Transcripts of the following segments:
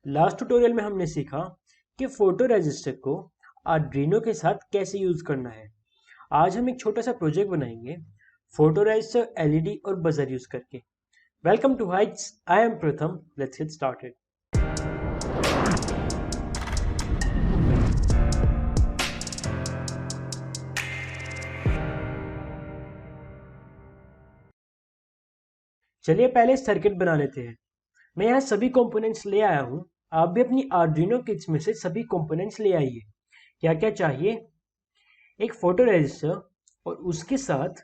Last tutorial में हमने सीखा कि फोटो रजिस्टर को आर्डिनो के साथ कैसे यूज करना है। आज हम एक छोटा सा प्रोजेक्ट बनाएंगे फोटो रजिस्टर, एलईडी और बजर यूज करके। Welcome to Heights, I am Pratham. Let's get started. चलिए पहले सर्किट बना लेते हैं। मैं यहाँ सभी कंपोनेंट्स ले आया हूँ। आप भी अपनी आर्डिनो किट्स में से सभी कंपोनेंट्स ले आइए। क्या क्या चाहिए? एक फोटो रजिस्टर और उसके साथ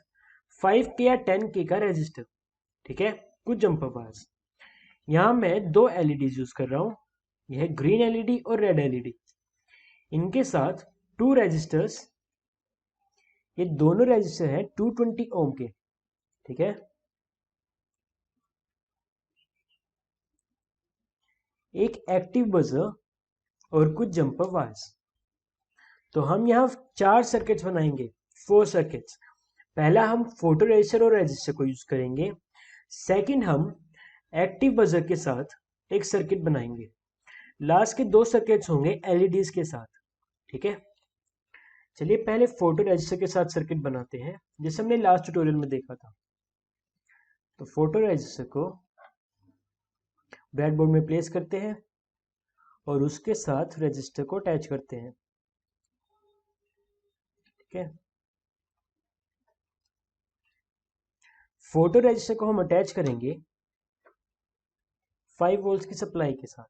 5K या 10K का रजिस्टर, ठीक है, कुछ जंपर बार्स। यहाँ मैं दो एलईडीज यूज कर रहा हूँ, यह ग्रीन एलईडी और रेड एलईडी। इनके साथ टू रजिस्टर्स, ये दोनों रजिस्टर हैं 220 ओम के, ठीक है। एक एक्टिव बजर और कुछ जंपर वायर्स। तो हम यहाँ 4 सर्किट्स बनाएंगे, 4 सर्किट्स। पहला हम फोटो रजिस्टर और रजिस्टर को यूज करेंगे। सेकंड हम एक्टिव बजर के साथ एक सर्किट बनाएंगे। लास्ट के 2 सर्किट्स होंगे एलईडीज के साथ, ठीक है। चलिए पहले फोटो रजिस्टर के साथ सर्किट बनाते हैं, जैसे हमने लास्ट ट्यूटोरियल में देखा था। तो फोटो रजिस्टर को ब्रेडबोर्ड में प्लेस करते हैं और उसके साथ रजिस्टर को अटैच करते हैं, ठीक है। फोटो रजिस्टर को हम अटैच करेंगे 5 वोल्ट की सप्लाई के साथ।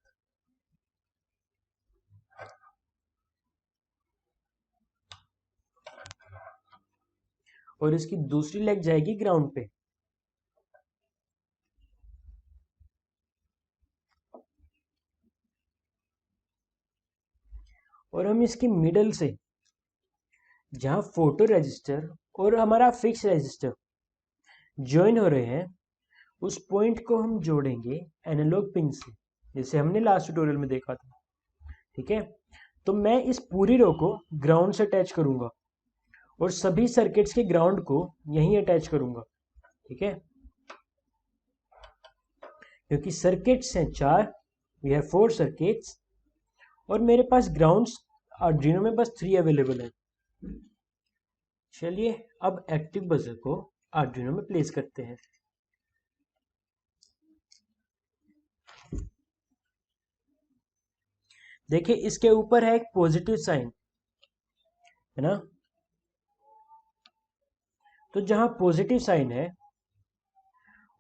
और इसकी दूसरी लेग जाएगी ग्राउंड पे। और हम इसकी मिडल से, जहां फोटो रजिस्टर और हमारा फिक्स रजिस्टर ज्वाइन हो रहे हैं, उस पॉइंट को हम जोड़ेंगे एनालॉग पिन से, जैसे हमने लास्ट ट्यूटोरियल में देखा था, ठीक है। तो मैं इस पूरी रो को ग्राउंड से अटैच करूंगा और सभी सर्किट्स के ग्राउंड को यहीं अटैच करूंगा, ठीक है। क्योंकि सर्किट्स हैं 4, वी हैव 4 सर्किट्स, और मेरे पास ग्राउंड्स आर्डिनो में बस 3 अवेलेबल है। चलिए अब एक्टिव बजर को आर्डिनो में प्लेस करते हैं। देखिए इसके ऊपर है एक पॉजिटिव साइन, है ना। तो जहां पॉजिटिव साइन है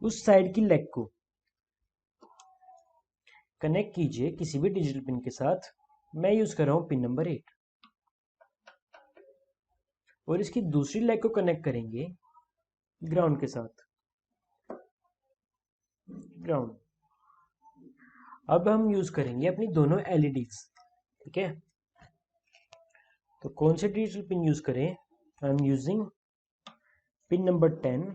उस साइड की लेग को कनेक्ट कीजिए किसी भी डिजिटल पिन के साथ। मैं यूज कर रहा हूं पिन नंबर 8। और इसकी दूसरी लेग को कनेक्ट करेंगे ग्राउंड के साथ, ग्राउंड। अब हम यूज करेंगे अपनी दोनों एलईडीज, ठीक है। तो कौन से डिजिटल पिन यूज करें? I am using pin number 10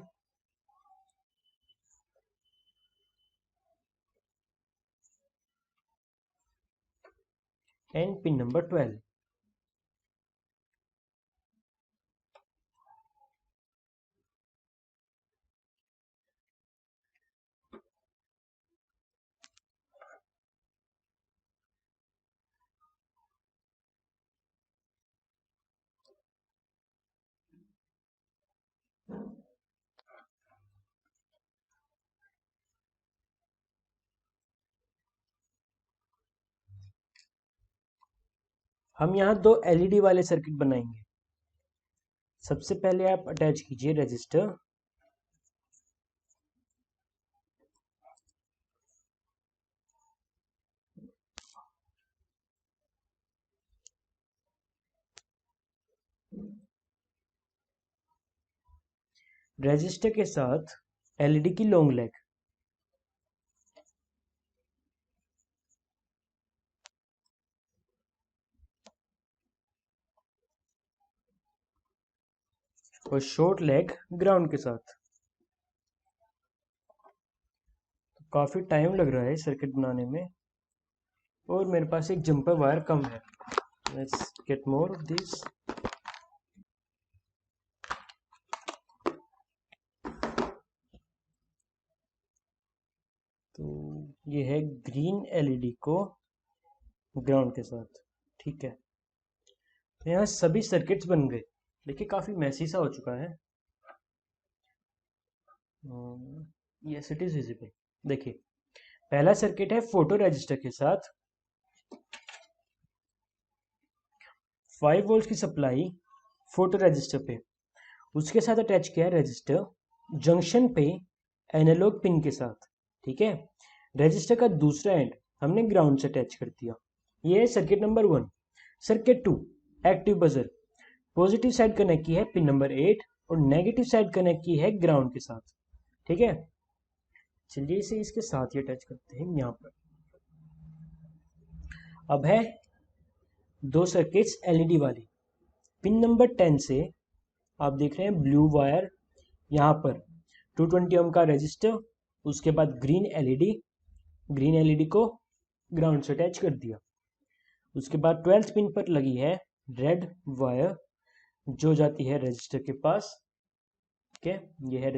and pin number 12। हम यहाँ 2 एलईडी वाले सर्किट बनाएंगे। सबसे पहले आप अटैच कीजिए रजिस्टर, रजिस्टर के साथ एलईडी की लॉन्ग लेग, और शॉर्ट लेग ग्राउंड के साथ। तो काफी टाइम लग रहा है सर्किट बनाने में, और मेरे पास एक जंपर वायर कम है। Let's get more of this. तो ये है ग्रीन एलईडी को ग्राउंड के साथ। ठीक है, तो यहाँ सभी सर्किट्स बन गए। देखिए काफ़ी मैसी सा हो चुका है। Yes it is visible. देखिए पहला सर्किट है फोटो रजिस्टर के साथ 5 वोल्ट की सप्लाई फोटो रजिस्टर पे, उसके साथ अटैच किया है रजिस्टर जंक्शन पे एनालॉग पिन के साथ। ठीक है, रजिस्टर का दूसरा एंड हमने ग्राउंड से अटैच कर दिया। ये है circuit number 1। Circuit 2 active buzzer, positive side connect की है पिन नंबर 8 और नेगेटिव साइड कनेक्ट की है ग्राउंड के साथ। ठीक है, चलिए इसे इसके साथ ही अटैच करते हैं यहाँ पर। अब है दो सर्किट्स एलईडी वाली। पिन नंबर 10 से आप देख रहे हैं ब्लू वायर, यहाँ पर 220 ओम का रजिस्टर, उसके बाद ग्रीन एलईडी को ग्राउंड से अटैच कर दिया। उसके बाद 12th पिन पर लगी है रेड वायर जो जाती है रजिस्टर के पास। ठीक है, ये है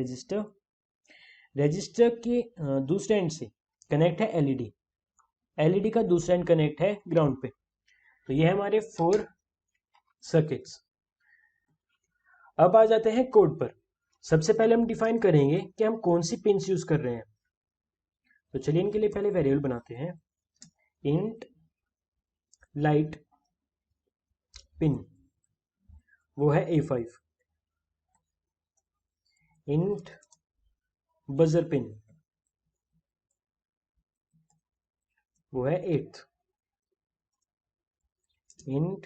रजिस्टर के दूसरे एंड से कनेक्ट है एलईडी का दूसरा एंड कनेक्ट है ग्राउंड पे। तो ये है हमारे 4 सर्किट्स। अब आ जाते हैं कोड पर। सबसे पहले हम डिफाइन करेंगे कि हम कौन सी पिन्स यूज कर रहे हैं। तो चलिए इनके लिए पहले वेरिएबल बनाते हैं। इंट लाइट पिन वो है A5, इंट बजर पिन वो है 8th, int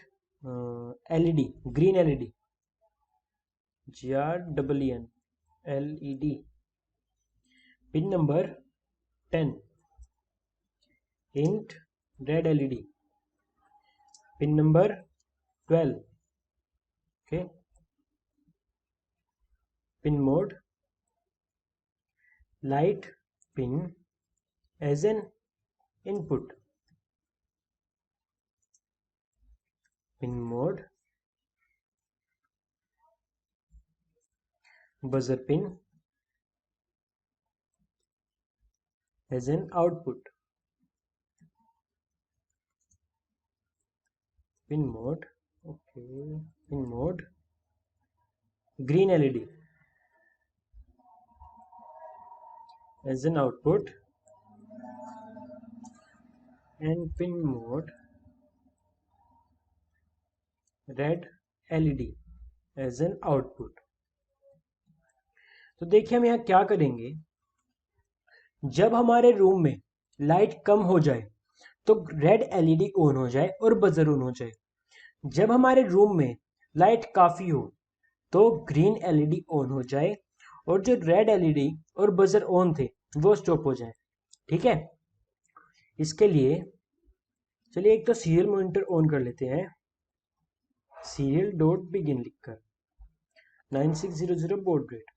LED green LED GREEN LED pin number 10, int red LED pin number 12। Okay, pin mode light pin as an input, pin mode buzzer pin as an output, pin mode okay pin mode green LED as an output and pin mode red LED as an output। तो देखिए हम यहाँ क्या करेंगे, जब हमारे room में light कम हो जाए तो रेड एलईडी ऑन हो जाए और बजर ऑन हो जाए। जब हमारे रूम में लाइट काफ़ी हो तो ग्रीन एलईडी ऑन हो जाए और जो रेड एलईडी और बजर ऑन थे वो स्टॉप हो जाए। ठीक है, इसके लिए चलिए एक तो सीरियल मॉनिटर ऑन कर लेते हैं। सीरियल डॉट बिगिन लिखकर 9600 बॉड रेट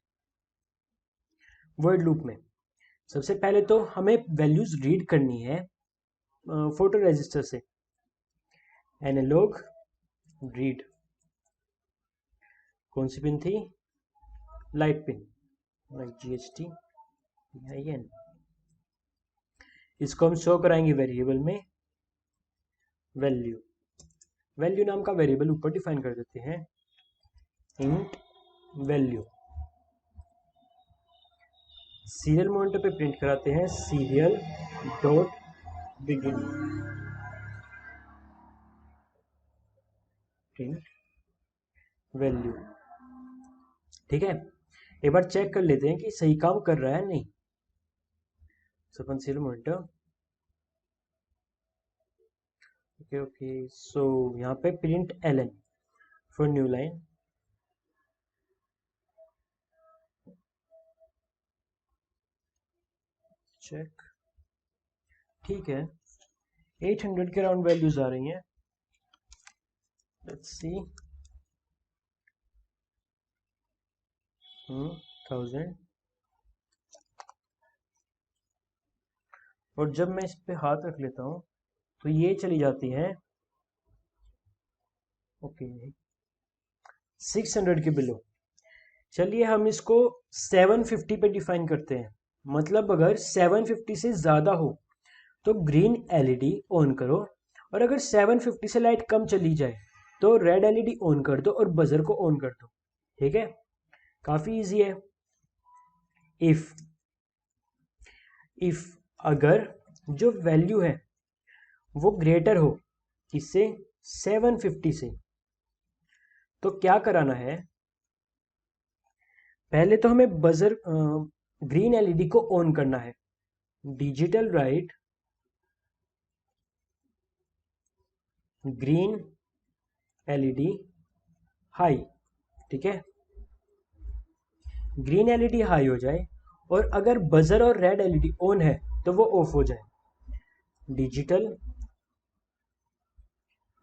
वर्ड लूप में सबसे पहले तो हमें वैल्यूज रीड करनी है फोटो रजिस्टर से। एनालॉग रीड कौन सी पिन थी, लाइट पिन GHT IN। इसको हम शो कराएंगे वेरिएबल में वैल्यू नाम का वेरिएबल ऊपर डिफाइन कर देते हैं, इंट वैल्यू। सीरियल मॉनिटर पे प्रिंट कराते हैं serial dot begin print value. ठीक है, एक बार चेक कर लेते हैं कि सही काम कर रहा है नहीं। अपन सीरियल मॉनिटर ओके सो यहाँ पे print LN for new line. Check, ठीक है 800 के अराउंड वैल्यूज आ रही हैं। Let's see 1000। और जब मैं इस पे हाथ रख लेता हूँ तो ये चली जाती है ओके 600 के बिलो। चलिए हम इसको 750 पे डिफाइन करते हैं। मतलब अगर 750 से ज़्यादा हो तो ग्रीन एलईडी ऑन करो और अगर 750 से लाइट कम चली जाए तो रेड एलईडी ऑन कर दो और बजर को ऑन कर दो। ठीक है, काफी इजी है। इफ अगर जो वैल्यू है वो ग्रेटर हो इससे 750 से, तो क्या कराना है, पहले तो हमें बजर ग्रीन एलईडी को ऑन करना है। Digital right green LED high. ठीक है, ग्रीन एलईडी हाई हो जाए और अगर बजर और रेड एलईडी ऑन है तो वो ऑफ हो जाए। डिजिटल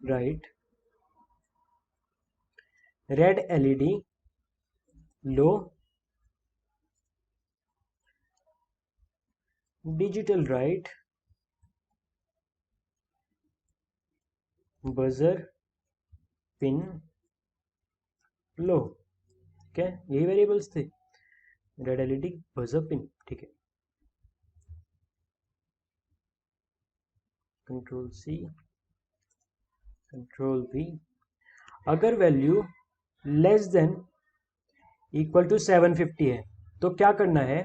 राइट रेड एलईडी लो, digital right buzzer pin low. क्या यही वेरिएबल्स थे, रेड एलईडी बजर पिन। ठीक है, कंट्रोल सी कंट्रोल वी। अगर value less than equal to 750 है तो क्या करना है,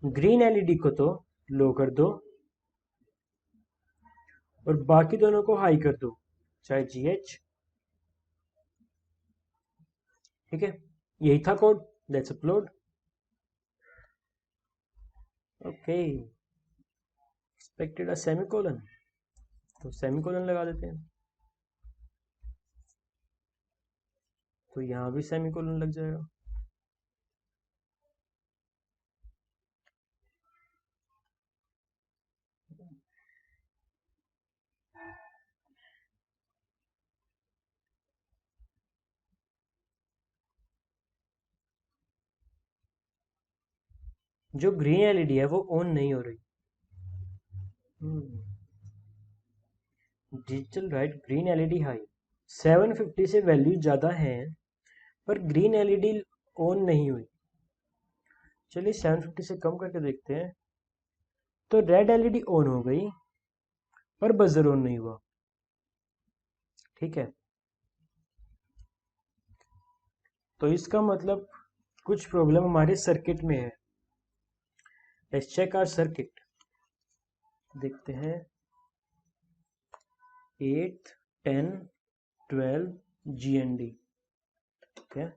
ग्रीन एलईडी को तो लो कर दो और बाकी दोनों को हाई कर दो, चाहे GH। ठीक है, यही था code. Let's upload. Okay, expected a semicolon, तो सेमीकोलन लगा देते हैं, तो यहां भी सेमीकोलन लग जाएगा। जो ग्रीन एलईडी है वो ऑन नहीं हो रही। Digital right green LED high, 750 से वैल्यू ज़्यादा है पर ग्रीन एलईडी ऑन नहीं हुई। चलिए 750 से कम करके देखते हैं, तो रेड एलईडी ऑन हो गई पर बजर ऑन नहीं हुआ। ठीक है, तो इसका मतलब कुछ प्रॉब्लम हमारे सर्किट में है। Let's check our circuit. देखते हैं 8 10 12 GND। ठीक है,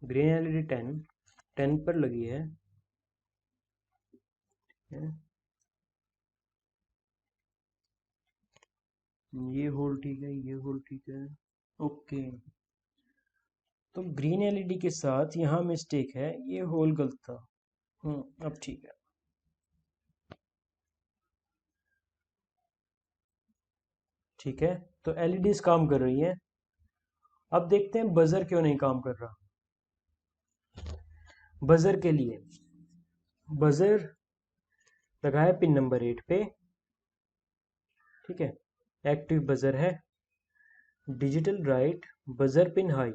ग्रीन एलईडी 10 पर लगी है। ये होल ठीक है, ये होल ठीक है। ओके, तो ग्रीन एलईडी के साथ यहाँ मिस्टेक है, ये होल गलत था। अब ठीक है। ठीक है, तो एलईडीज काम कर रही है। अब देखते हैं बजर क्यों नहीं काम कर रहा। बजर के लिए बजर लगाया पिन नंबर 8 पे। ठीक है, एक्टिव बजर है। Digital right buzzer pin high.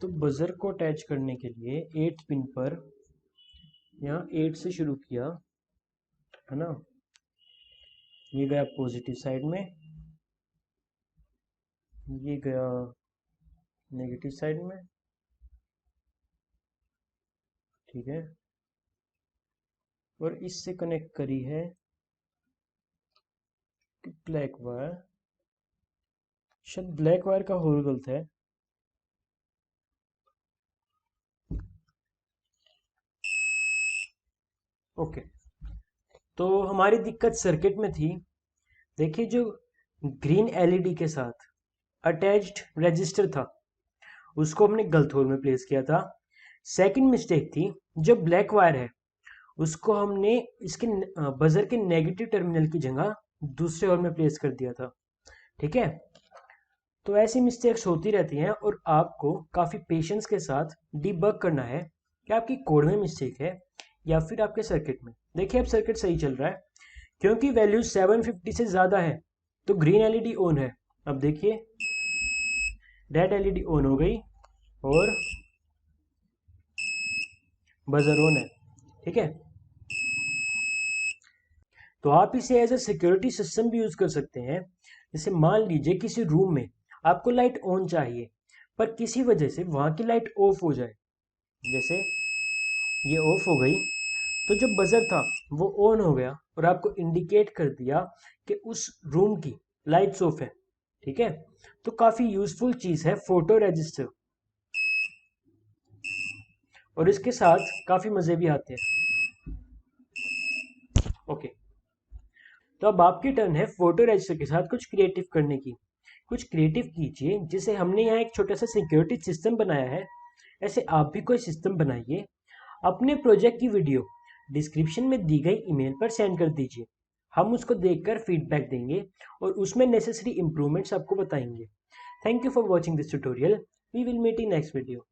तो बजर को अटैच करने के लिए 8 पिन पर यहाँ 8 से शुरू किया, है ना। ये गया पॉजिटिव साइड में, ये गया नेगेटिव साइड में। ठीक है, और इससे कनेक्ट करी है ब्लैक वायर। शायद ब्लैक वायर का होल गलत है। ओके, तो हमारी दिक्कत सर्किट में थी। देखिए, जो ग्रीन एलईडी के साथ अटैच्ड रजिस्टर था उसको हमने गलत होल में प्लेस किया था। सेकंड मिस्टेक थी, जो ब्लैक वायर है उसको हमने इसके बजर के नेगेटिव टर्मिनल की जगह दूसरे ओर में प्लेस कर दिया था। ठीक है, तो ऐसी मिस्टेक्स होती रहती हैं और आपको काफ़ी पेशेंस के साथ डीबग करना है कि आपकी कोड में मिस्टेक है या फिर आपके सर्किट में। देखिए अब सर्किट सही चल रहा है क्योंकि वैल्यू 750 से ज़्यादा है, तो ग्रीन एलईडी ऑन है। अब देखिए रेड एलईडी ऑन हो गई और बजर ऑन है। ठीक है, तो आप इसे एज ए सिक्योरिटी सिस्टम भी यूज़ कर सकते हैं। जैसे मान लीजिए किसी रूम में आपको लाइट ऑन चाहिए पर किसी वजह से वहाँ की लाइट ऑफ हो जाए, जैसे ये ऑफ हो गई, तो जो बजर था वो ऑन हो गया और आपको इंडिकेट कर दिया कि उस रूम की लाइट्स ऑफ है। ठीक है, तो काफ़ी यूज़फुल चीज़ है फोटो रजिस्टर, और इसके साथ काफ़ी मज़े भी आते हैं। ओके, तो अब आपकी टर्न है फोटो रजिस्टर के साथ कुछ क्रिएटिव करने की। कुछ क्रिएटिव कीजिए, जिसे हमने यहाँ एक छोटा सा सिक्योरिटी सिस्टम बनाया है, ऐसे आप भी कोई सिस्टम बनाइए। अपने प्रोजेक्ट की वीडियो डिस्क्रिप्शन में दी गई ईमेल पर सेंड कर दीजिए। हम उसको देखकर फीडबैक देंगे और उसमें नेसेसरी इंप्रूवमेंट्स आपको बताएंगे। Thank you for watching this tutorial. We will meet in next video.